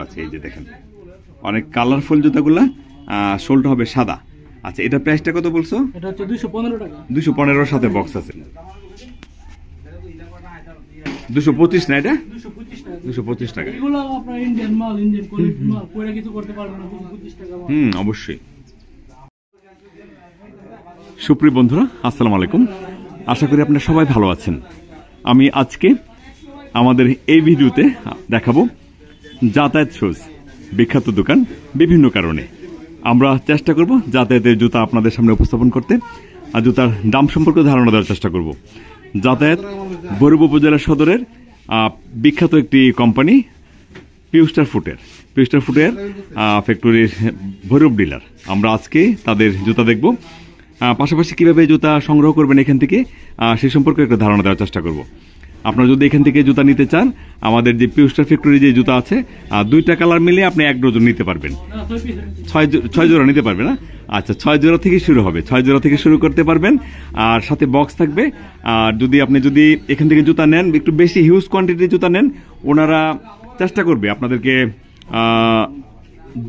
আছে, এই যে দেখেন অনেক কালারফুল জুতাগুলা। সোলটা হবে সাদা। আচ্ছা, এটা প্রাইসটা কত বলছো? এটা হচ্ছে 215 টাকা। 215 সাথে বক্স আছে। 225 না এটা? 225 টাকা। এগুলো আপনার ইন্ডিয়ান মাল, ইন্ডিয়ান কোয়ালিটি মাল, পরে কিছু করতে পারবেন না, 225 টাকা। অবশ্যই। সুপ্রিয় বন্ধুরা, আসসালামু আলাইকুম। আশা করি আপনারা সবাই ভালো আছেন। আমি আজকে আমাদের এই ভিডিওতে দেখাবো যাতায়াত শুজ, বিখ্যাত দোকান। বিভিন্ন কারণে আমরা চেষ্টা করব যাতায়াতের জুতা আপনাদের সামনে উপস্থাপন করতে, আর জুতার দাম সম্পর্কে ধারণা দেওয়ার চেষ্টা করব। যাতায়াত ভৈরব উপজেলা সদরের বিখ্যাত একটি কোম্পানি পিউস্টার ফুটের ফ্যাক্টরির ভৈরব ডিলার। আমরা আজকে তাদের জুতা দেখব, পাশাপাশি কিভাবে জুতা সংগ্রহ করবেন এখান থেকে সে সম্পর্কে একটা ধারণা দেওয়ার চেষ্টা করব। আপনারা যদি এখান থেকে জুতা নিতে চান, আমাদের যে পিউস্টার ফ্যাক্টরি যে জুতা আছে, 2টা কালার মিলে আপনি 1 ডজন নিতে পারবেন। 6 জোড়া নিতে পারবেন না? আচ্ছা, 6 জোড়া থেকে শুরু হবে, 6 জোড়া থেকে শুরু করতে পারবেন। আর সাথে বক্স থাকবে। আর আপনি যদি এখান থেকে জুতা নেন, একটু বেশি হিউজ কোয়ান্টিটির জুতা নেন, ওনারা চেষ্টা করবে আপনাদেরকে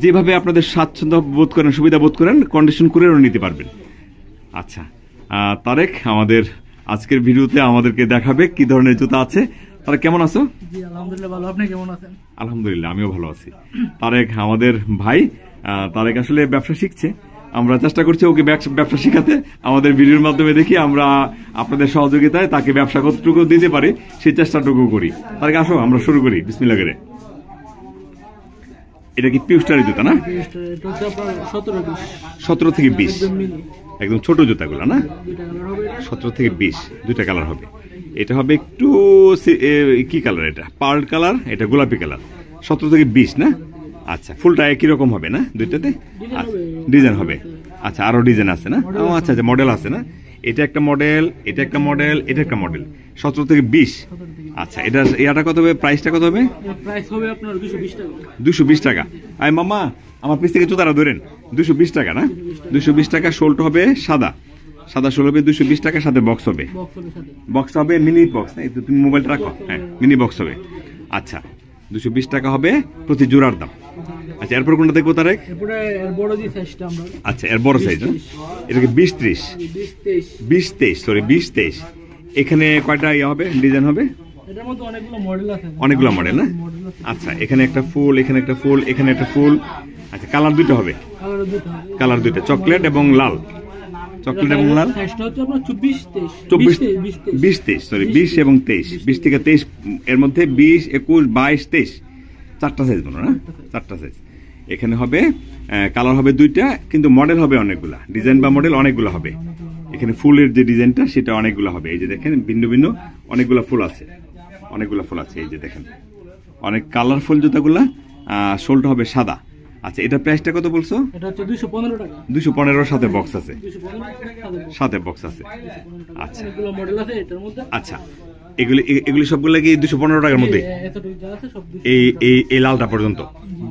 যেভাবে আপনাদের স্বাচ্ছন্দ্য বোধ করেন, সুবিধা বোধ করেন, কন্ডিশন করে নিতে পারবেন। আচ্ছা, তারেক আমাদের আজকের ভিডিওতে আমাদেরকে দেখাবে কি ধরনের জুতা আছে। তারেক, কেমন আছো? জি আলহামদুলিল্লাহ ভালো। আপনি কেমন আছেন? আলহামদুলিল্লাহ, আমিও ভালো আছি। তারেক আমাদের ভাই, তারেক আসলে ব্যবসা শিখছে। আমরা চেষ্টা করছি ওকে ব্যবসা শেখাতে। আমাদের ভিডিওর মাধ্যমে দেখি আমরা আপনাদের সহযোগিতায় তাকে ব্যবসা কতটুকু দিতে পারি সেই চেষ্টাটুকু করি। তারেক, আসো আমরা শুরু করি, বিসমিল্লাহ করে। এটা কি পিউস্টারের জুতা না? 17 থেকে 20, একদম ছোট জুতাগুলো না? 17 থেকে 20, 2টা কালার হবে। এটা হবে একটু কি কালার? এটা পার্ল কালার, এটা গোলাপি কালার। 17 থেকে 20 না? আচ্ছা, ফুলটা একই রকম হবে না দুইটাতে? ডিজাইন হবে। আচ্ছা, আরো ডিজাইন আছে না? আচ্ছা, মডেল আছে না? এটা একটা মডেল, এটা একটা মডেল, এটা একটা মডেল। 17 থেকে 20। আচ্ছা, এটা কত হবে? প্রাইসটা কত হবে? প্রাইস হবে আপনার 220 টাকা। 220 টাকা। আই মামা, আমার পিছ থেকে জুতাটা ধরেন। 220 টাকা না? 220 টাকা। শোলটা হবে সাদা শোল হবে 220 টাকা, সাথে বক্স হবে। বক্স হবে মিনি বক্স, না? তুমি মোবাইলটা রাখো। হ্যাঁ, মিনি বক্স হবে। আচ্ছা, 220 টাকা হবে প্রতি জোড়ার দাম। আচ্ছা, এরপর কোনটা দেখবো তারেক? আচ্ছা, এর বড় সাইজ না? এটা কি 20-30? 20-23, সরি 20-23। এখানে কয়টা হবে, ডিজাইন হবে? এটার মধ্যে অনেকগুলো মডেল আছে। অনেকগুলো মডেল না? আচ্ছা, এখানে একটা ফুল, এখানে একটা ফুল, এখানে একটা ফুল। আচ্ছা, কালার দুটো হবে? কালার দুটো, চকলেট এবং লাল। চকলেট এবং লাল। সাইজটা হচ্ছে আপনার 20-23, সরি 20 এবং 23। 20 থেকে 23 এর মধ্যে 20, 21, 22, 23 চারটা সাইজ বলো না? চারটা সাইজ। এখানে হবে কালার হবে 2টা, কিন্তু মডেল হবে অনেকগুলা, ডিজাইন বা মডেল অনেকগুলো হবে। এখানে ফুলের যে ডিজাইনটা সেটা অনেকগুলো হবে। এই যে দেখেন ভিন্ন ভিন্ন অনেকগুলো ফুল আছে, এই যে দেখেন অনেক কালারফুল জুতাগুলা। সোলটা হবে সাদা। আচ্ছা, এটা প্রাইসটা কত বলছো? এটা হচ্ছে 215 টাকা। 215 সাথে বক্স আছে। সাথে বক্স আছে। আচ্ছা, অনেকগুলো মডেল আছে এটার মধ্যে। আচ্ছা, এগুলি সবগুলো কি 215 টাকার মধ্যে? এই লালটা পর্যন্ত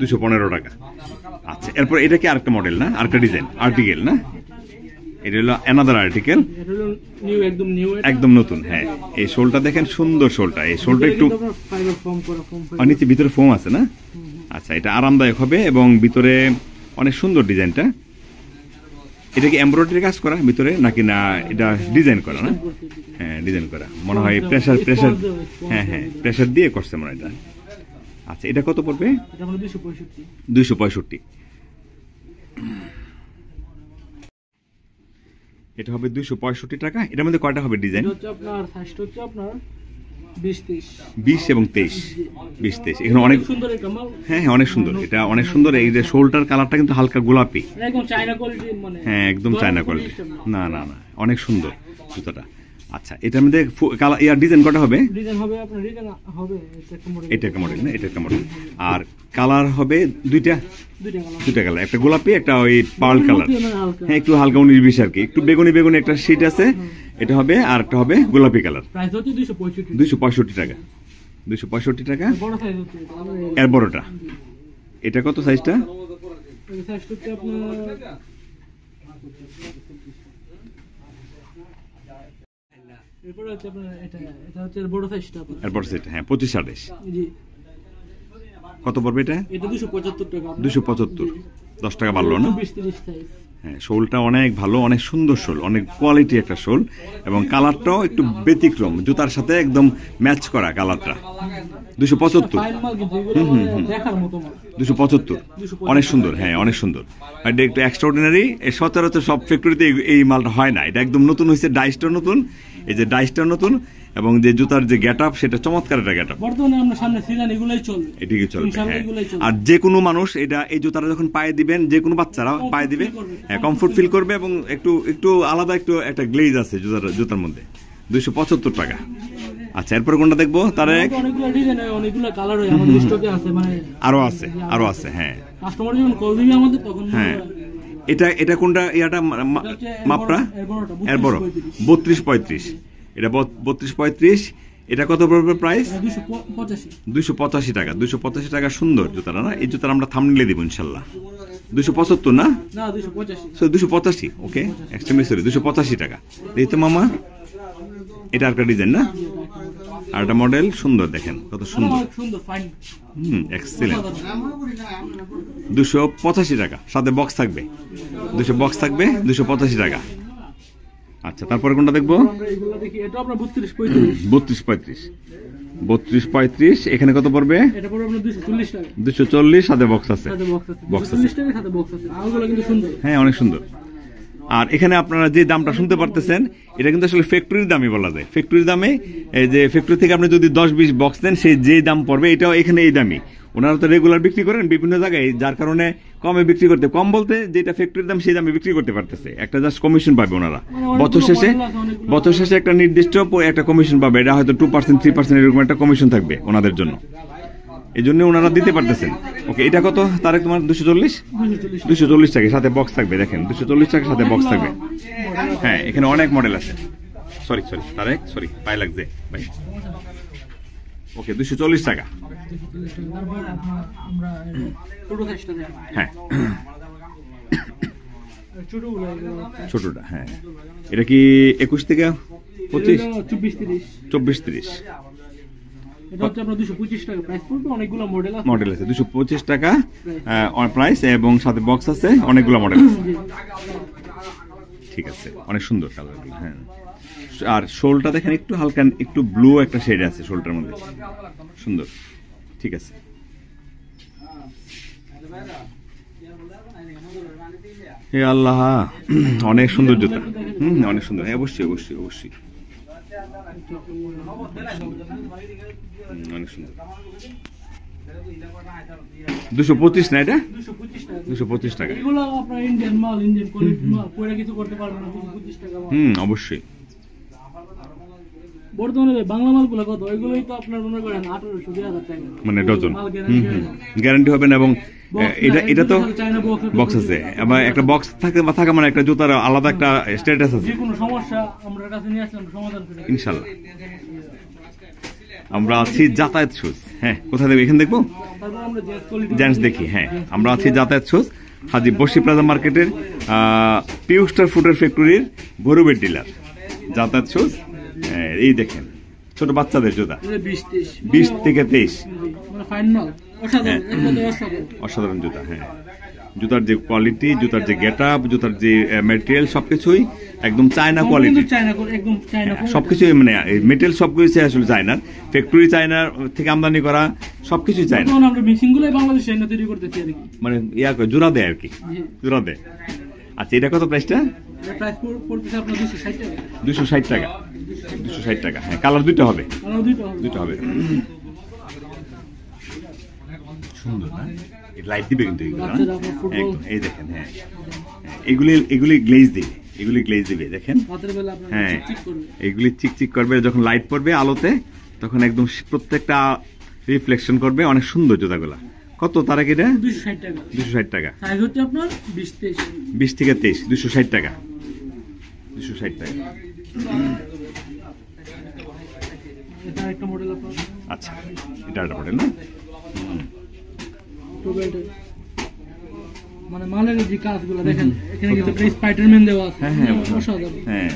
215 টাকা। আচ্ছা, এরপর এটা কি আরেকটা মডেল না? আরেকটা ডিজাইন, আর্টিকেল না? এটা হলো অ্যানাদার আর্টিকেল, একদম নতুন। হ্যাঁ, এই শোলটা দেখেন, সুন্দর শোলটা। এই শোলটা একটু নিচে ভিতরে ফোম আছে না? আচ্ছা, এটা আরামদায়ক হবে এবং ভিতরে অনেক সুন্দর ডিজাইনটা। এটা কি এমব্রয়ডারি কাজ করা ভিতরে নাকি না এটা ডিজাইন করা? না, হ্যাঁ ডিজাইন করা মনে হয়। প্রেসার হ্যাঁ, প্রেসার দিয়ে করছে মনে হয় এটা। আচ্ছা, এটা কত পড়বে? 265। এটা হবে 265 টাকা। এটার মধ্যে কয়টা হবে ডিজাইন? আপনার 20 এবং 23। এখানে অনেক সুন্দর। হ্যাঁ, অনেক সুন্দর। এটা অনেক সুন্দর। এই যে শোলটার কালারটা কিন্তু হালকা গোলাপি। হ্যাঁ, একদম চায়না কোয়ালিটি। না, অনেক সুন্দর জুতাটা। আচ্ছা, এটার মধ্যে ডিজাইন কটা হবে? এটা একটা মডেল না? এটা একটা মডেল। আর কালার হবে দুইটা কালার, একটা গোলাপি, একটা ওই পার্ল কালার। হ্যাঁ, একটু হালকা 19-20 আর কি, একটু বেগুনি একটা শীট আছে। এটা হবে, আর একটা হবে গোলাপি কালার। 265 টাকা। 265 টাকা। এর বড়টা এটা কত সাইজটা? এরপর হচ্ছে আপনার এটা হচ্ছে বড় সাইজটা। এর বড় সাইজটা, হ্যাঁ 25-28। জি, কত পড়বে এটা? এটা 275 টাকা। 275, 10 টাকা বাড়লো না? 20-30 সাইজ। হ্যাঁ, শোলটা অনেক ভালো, অনেক সুন্দর শোল, অনেক কোয়ালিটি একটা শোল, এবং কালারটাও একটু ব্যতিক্রম, জুতার সাথে একদম ম্যাচ করা কালারটা। 275, ফাইন মাল কিন্তু এগুলো দেখার মতো মাল। 275 অনেক সুন্দর, হ্যাঁ অনেক সুন্দর। আর এটা একটু এক্সট্রাঅর্ডিনারি, সচরাচর সব ফ্যাক্টরিতে এই মালটা হয় না। এটা একদম নতুন হয়েছে, ডাইসটা নতুন, এই যে ডাইসটা নতুন, এবং যে জুতার যে গেট আপ সেটা চমৎকার একটা গেট আপ। বর্তমানে আমরা সামনে সিজন এগুলাই চলবে, এটিকে চলবে, ইনশাআল্লাহ হ্যাঁ। এগুলাই চলবে। আর যে কোনো মানুষ এই জুতাটা যখন পায়ে দিবেন, যে কোনো বাচ্চারা পায়ে দিবে, হ্যাঁ কমফোর্ট ফিল করবে, এবং একটু আলাদা একটা গ্লেজ আছে জুতার মধ্যে। 275 টাকা। আচ্ছা, এরপর কোনটা দেখবো? তার অনেকগুলো ডিজাইন হয়, অনেকগুলো কালার হয় আমাদের স্টকে আছে, মানে আরো আছে, হ্যাঁ। কাস্টমার যখন কল দিবে আমাদের তখন হ্যাঁ, এটা কোনটা? ইয়াটা মাপটা এর বড়, 32-35। এটা 32-35। এটা কত পড়বে প্রাইস? 285 টাকা। 285 টাকা। সুন্দর জুতাটা না? এই জুতার আমরা থাম্বনেইলে দিব ইনশাআল্লাহ। 275 না? না 285। 285, ওকে, এক্সট্রিমলি সরি, 285 টাকা। এই তো মামা, এটা আরেকটা ডিজাইন না? আর একটা মডেল, সুন্দর, দেখেন কত সুন্দর, সুন্দর ফাইন। এক্সেলেন্ট। 285 টাকা, সাথে বক্স থাকবে, 200 বক্স থাকবে, 285 টাকা। আচ্ছা, তারপরে কোনটা দেখবো? আমরা এগুলো দেখি, এটা আপনার 32-35। 32-35। এখানে কত পড়বে? এটা পড়বে আপনার 240 টাকা। 240, সাথে বক্স আছে। সাথে বক্স আছে। বক্স আছে। 240 টাকা সাথে বক্স আছে। মালগুলো কিন্তু সুন্দর। হ্যাঁ, অনেক সুন্দর। আর এখানে আপনারা যে দামটা শুনতে পারতেছেন, এটা কিন্তু আসলে ফ্যাক্টরির দামই বলা যায়। ফ্যাক্টরির দামে, এই যে ফ্যাক্টরি থেকে আপনি যদি 10-20 বক্স দেন, সেই যে দাম পড়বে, এটাও এখানে এই দামই। ওনারা তো রেগুলার বিক্রি করেন বিভিন্ন জায়গায়, যার কারণে কমে বিক্রি করতে, কম বলতে যেটা ফ্যাক্টরির দাম সেই দামে বিক্রি করতে পারতেছে। একটা জাস্ট কমিশন পাবে ওনারা বছর শেষে একটা নির্দিষ্ট একটা কমিশন পাবে। এটা হয়তো 2%, 3% এরকম একটা কমিশন থাকবে ওনাদের জন্য, এই জন্য ওনারা দিতে পারতেছেন। ওকে, এটা কত তারেক তোমার? 240 টাকা, সাথে বক্স থাকবে। দেখেন, 240 টাকা, সাথে বক্স থাকবে। হ্যাঁ, এখানে অনেক মডেল আছে। সরি তারেক, সরি, পায়ে লাগছে ভাই। ওকে, 240 টাকা। আমরা ছোট সাইজটা দেখ। হ্যাঁ, ছোটটা, হ্যাঁ। এটা কি 21 থেকে 25? 24-30। এটা হচ্ছে আপনার 225 টাকা প্রাইস পড়বে। অনেকগুলো মডেল আছে। 225 টাকা প্রাইস, এবং সাথে বক্স আছে, অনেকগুলো মডেল আছে। ঠিক আছে, অনেক সুন্দর কালারগুলো, হ্যাঁ। আর শোলটা দেখেন, একটু হালকা একটু ব্লু একটা শেড আছে শোলটার মধ্যে, সুন্দর। ঠিক আছে, হে আল্লাহ, অনেক সুন্দর জুতা। অনেক সুন্দর, অবশ্যই অবশ্যই অবশ্যই, অনেক সুন্দর। 225 না? এটা 225 টাকা। এগুলো আপনার ইন্ডিয়ান মাল, ইন্ডিয়ান কোয়ালিটির মাল, পরে কিছু করতে পারবেন না। 225 টাকা। অবশ্যই। বর্তমানে বাংলা মালগুলো কত? এগুলোই তো আপনার মনে করেন 1800-2000 টাকা, মানে ডজন। গ্যারান্টি হবে না, এবং এটা তো বক্স আছে, আবার একটা বক্স থাকা মানে একটা জুতার আলাদা একটা স্ট্যাটাস আছে। যে কোনো সমস্যা আমরা কাছে নিয়ে আসলে সমাধান করে ইনশাআল্লাহ। আমরা আছি যাতায়াত শুজ। হ্যাঁ, কোথায় দেখবো? এখানে দেখবো, তারপর আমরা জেন্টস দেখি। হ্যাঁ, আমরা আছি যাতায়াত শুজ, হাজি বসি প্লাজা মার্কেটের পিউস্টার ফুডের ফ্যাক্টরির গরুবের ডিলার। যাতায়াত শুজ, এই দেখেন, ছোট বাচ্চাদের জুতা, 20 থেকে 23। অসাধারণ জুতা, হ্যাঁ। জুতার যে কোয়ালিটি, জুতার যে গেট আপ, জুতার যে ম্যাটেরিয়াল, সবকিছুই একদম চায়না কোয়ালিটি। সবকিছুই মানে মেটেরিয়াল সবকিছু আসলে চায়নার, ফ্যাক্টরি চায়নার থেকে আমদানি করা, সবকিছুই চায়না। মানে জোড়া দেয় আর কি, জোড়া দেয়। আচ্ছা, এটা কত প্রাইসটা? 260 টাকা। 260 টাকা, হ্যাঁ। কালার দুটো হবে, দুটো হবে। সুন্দর না? লাইট দিবে কিন্তু এগুলো, এই দেখেন, হ্যাঁ। এগুলি গ্লেজ দিবে, দেখেন। হ্যাঁ, এগুলি চিকচিক করবে, যখন লাইট পড়বে আলোতে, তখন একদম প্রত্যেকটা রিফ্লেকশন করবে। অনেক সুন্দর জুতাগুলা। কত তারা? এটা 260 টাকা। সাইজ হচ্ছে আপনার 20 থেকে 23। 260 টাকা। 260 টাকা। এটা একটা মডেল আপনার। আচ্ছা, এটা একটা মডেল না? মানে মালের যে কাজগুলো দেখেন, এখানে কিন্তু স্পাইডারম্যান দেওয়া আছে। হ্যাঁ, অসাধারণ। হ্যাঁ,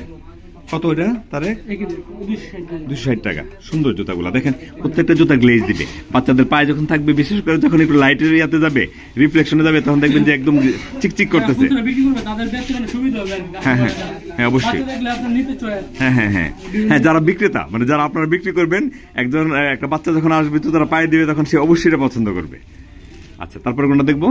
কত ওইটা তারে? একই রেট, 260 টাকা। 260 টাকা। সুন্দর জুতাগুলো দেখেন, প্রত্যেকটা জুতা গ্লেজ দিবে। বাচ্চাদের পায়ে যখন থাকবে, বিশেষ করে যখন একটু লাইটের ইয়াতে যাবে, রিফ্লেকশনে যাবে, তখন দেখবেন যে একদম চিকচিক করতেছে। যারা খুচরা বিক্রি করবে তাদের দেখতে মানে সুবিধা হবে আর কি। হ্যাঁ, হ্যাঁ, হ্যাঁ, অবশ্যই। বাচ্চা দেখলে আপনার নিতে চায়। হ্যাঁ, হ্যাঁ, হ্যাঁ, হ্যাঁ, যারা বিক্রেতা মানে যারা আপনারা বিক্রি করবেন, একজন একটা বাচ্চা যখন আসবে জুতাটা পায়ে দিবে, তখন সে অবশ্যই এটা পছন্দ করবে। আচ্ছা, তারপরে কোনটা দেখবো?